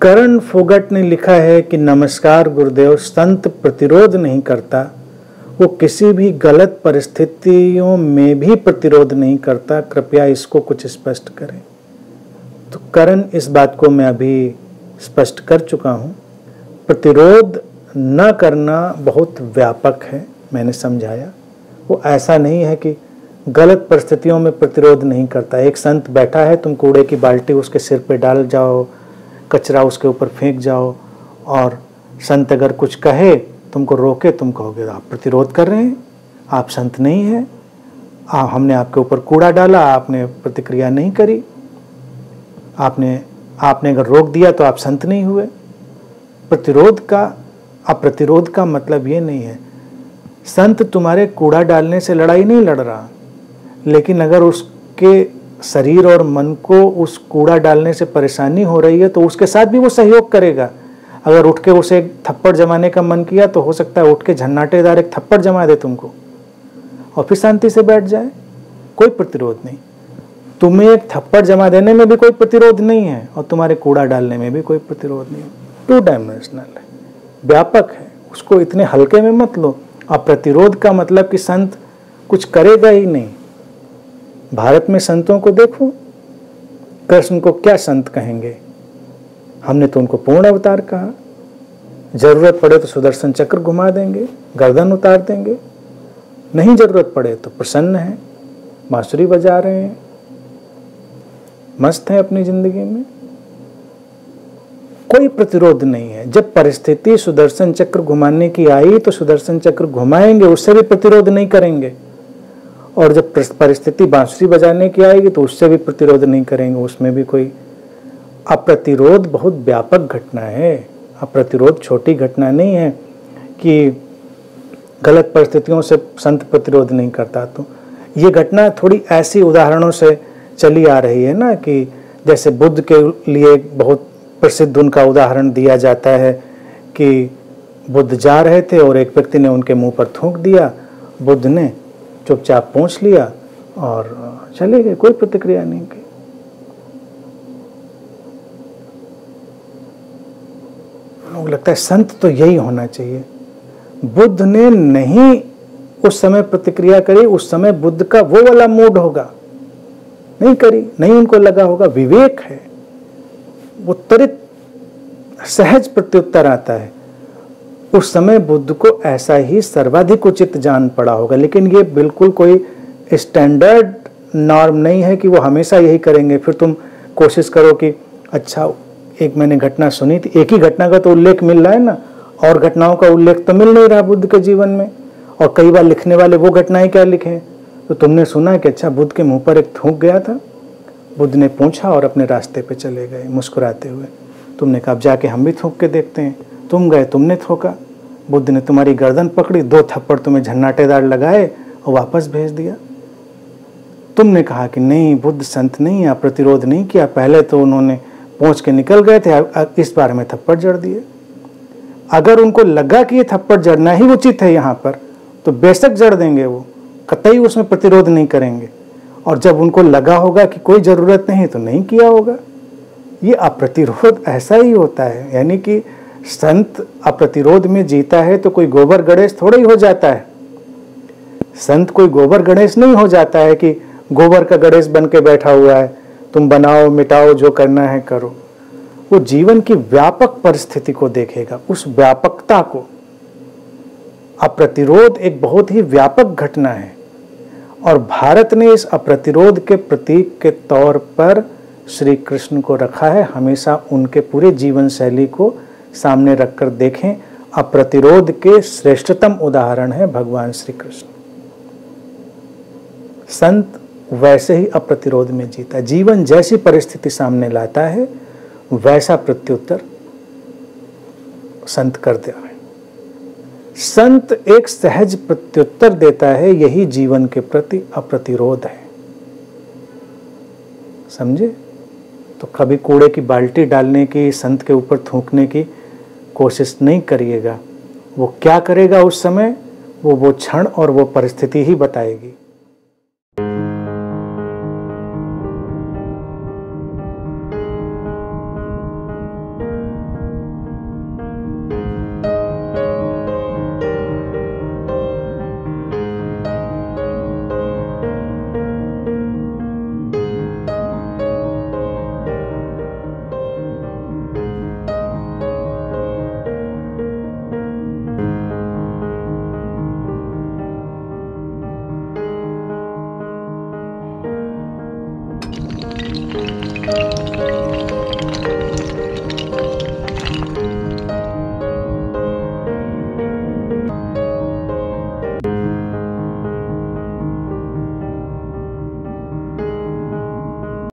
करण फोगट ने लिखा है कि नमस्कार गुरुदेव, संत प्रतिरोध नहीं करता, वो किसी भी गलत परिस्थितियों में भी प्रतिरोध नहीं करता, कृपया इसको कुछ स्पष्ट करें। तो करण, इस बात को मैं अभी स्पष्ट कर चुका हूँ। प्रतिरोध न करना बहुत व्यापक है, मैंने समझाया। वो ऐसा नहीं है कि गलत परिस्थितियों में प्रतिरोध नहीं करता। एक संत बैठा है, तुम कूड़े की बाल्टी उसके सिर पे डाल जाओ, कचरा उसके ऊपर फेंक जाओ, और संत अगर कुछ कहे, तुमको रोके, तुम कहोगे आप प्रतिरोध कर रहे हैं, आप संत नहीं हैं, हमने आपके ऊपर कूड़ा डाला, आपने प्रतिक्रिया नहीं करी, आपने अगर रोक दिया तो आप संत नहीं हुए। प्रतिरोध का मतलब ये नहीं है। संत तुम्हारे कूड़ा डालने से लड़ाई नहीं लड़ रहा, लेकिन अगर उसके शरीर और मन को उस कूड़ा डालने से परेशानी हो रही है तो उसके साथ भी वो सहयोग करेगा। अगर उठ के उसे एक थप्पड़ जमाने का मन किया तो हो सकता है उठ के झन्नाटेदार एक थप्पड़ जमा दे तुमको और फिर शांति से बैठ जाए। कोई प्रतिरोध नहीं। तुम्हें एक थप्पड़ जमा देने में भी कोई प्रतिरोध नहीं है और तुम्हारे कूड़ा डालने में भी कोई प्रतिरोध नहीं है। 2 डायमेंशनल है, व्यापक है, उसको इतने हल्के में मत लो। और प्रतिरोध का मतलब कि संत कुछ करेगा ही नहीं। भारत में संतों को देखो, कृष्ण को क्या संत कहेंगे? हमने तो उनको पूर्ण अवतार कहा। जरूरत पड़े तो सुदर्शन चक्र घुमा देंगे, गर्दन उतार देंगे, नहीं जरूरत पड़े तो प्रसन्न हैं, बांसुरी बजा रहे हैं, मस्त हैं अपनी जिंदगी में, कोई प्रतिरोध नहीं है। जब परिस्थिति सुदर्शन चक्र घुमाने की आई तो सुदर्शन चक्र घुमाएंगे, उससे भी प्रतिरोध नहीं करेंगे। और जब परिस्थिति बांसुरी बजाने की आएगी तो उससे भी प्रतिरोध नहीं करेंगे, उसमें भी कोई। अप्रतिरोध बहुत व्यापक घटना है। अप्रतिरोध छोटी घटना नहीं है कि गलत परिस्थितियों से संत प्रतिरोध नहीं करता। तो ये घटना थोड़ी ऐसी उदाहरणों से चली आ रही है ना, कि जैसे बुद्ध के लिए बहुत प्रसिद्ध उनका उदाहरण दिया जाता है कि बुद्ध जा रहे थे और एक व्यक्ति ने उनके मुंह पर थूक दिया, बुद्ध ने चुपचाप पोंछ लिया और चले गए, कोई प्रतिक्रिया नहीं की। लोग लगता है संत तो यही होना चाहिए। बुद्ध ने नहीं उस समय प्रतिक्रिया करी, उस समय बुद्ध का वो वाला मूड होगा, नहीं करी, नहीं उनको लगा होगा। विवेक है, वो त्वरित सहज प्रत्युत्तर आता है। उस समय बुद्ध को ऐसा ही सर्वाधिक उचित जान पड़ा होगा। लेकिन ये बिल्कुल कोई स्टैंडर्ड नॉर्म नहीं है कि वो हमेशा यही करेंगे। फिर तुम कोशिश करो कि अच्छा, एक मैंने घटना सुनी थी, एक ही घटना का तो उल्लेख मिल रहा है ना, और घटनाओं का उल्लेख तो मिल नहीं रहा बुद्ध के जीवन में। और कई बार लिखने वाले वो घटनाएं क्या लिखे, तो तुमने सुना कि अच्छा बुद्ध के मुंह पर एक थूक गया था, बुद्ध ने पूछा और अपने रास्ते पे चले गए मुस्कुराते हुए। तुमने कहा अब जाके हम भी थूक के देखते हैं। तुम गए, तुमने थूका, बुद्ध ने तुम्हारी गर्दन पकड़ी, 2 थप्पड़ तुम्हें झन्नाटेदार लगाए और वापस भेज दिया। तुमने कहा कि नहीं, बुद्ध संत नहीं है, प्रतिरोध नहीं किया, पहले तो उन्होंने पहुंच के निकल गए थे, इस बार में थप्पड़ जड़ दिए। अगर उनको लगा कि ये थप्पड़ जड़ना ही उचित है यहाँ पर, तो बेशक जड़ देंगे, वो कतई उसमें प्रतिरोध नहीं करेंगे। और जब उनको लगा होगा कि कोई ज़रूरत नहीं तो नहीं किया होगा। ये अप्रतिरोध ऐसा ही होता है। यानी कि संत अप्रतिरोध में जीता है तो कोई गोबर गणेश थोड़ा ही हो जाता है। संत कोई गोबर गणेश नहीं हो जाता है कि गोबर का गणेश बन के बैठा हुआ है, तुम बनाओ मिटाओ जो करना है करो। वो जीवन की व्यापक परिस्थिति को देखेगा, उस व्यापकता को। अप्रतिरोध एक बहुत ही व्यापक घटना है और भारत ने इस अप्रतिरोध के प्रतीक के तौर पर श्री कृष्ण को रखा है। हमेशा उनके पूरे जीवन शैली को सामने रखकर देखें। अप्रतिरोध के श्रेष्ठतम उदाहरण है भगवान श्री कृष्ण। संत वैसे ही अप्रतिरोध में जीता है। जीवन जैसी परिस्थिति सामने लाता है वैसा प्रत्युत्तर संत करते हैं। संत एक सहज प्रत्युत्तर देता है, यही जीवन के प्रति अप्रतिरोध है। समझे? तो कभी कूड़े की बाल्टी डालने की, संत के ऊपर थूकने की कोशिश नहीं करिएगा। वो क्या करेगा उस समय, वो क्षण और वो परिस्थिति ही बताएगी।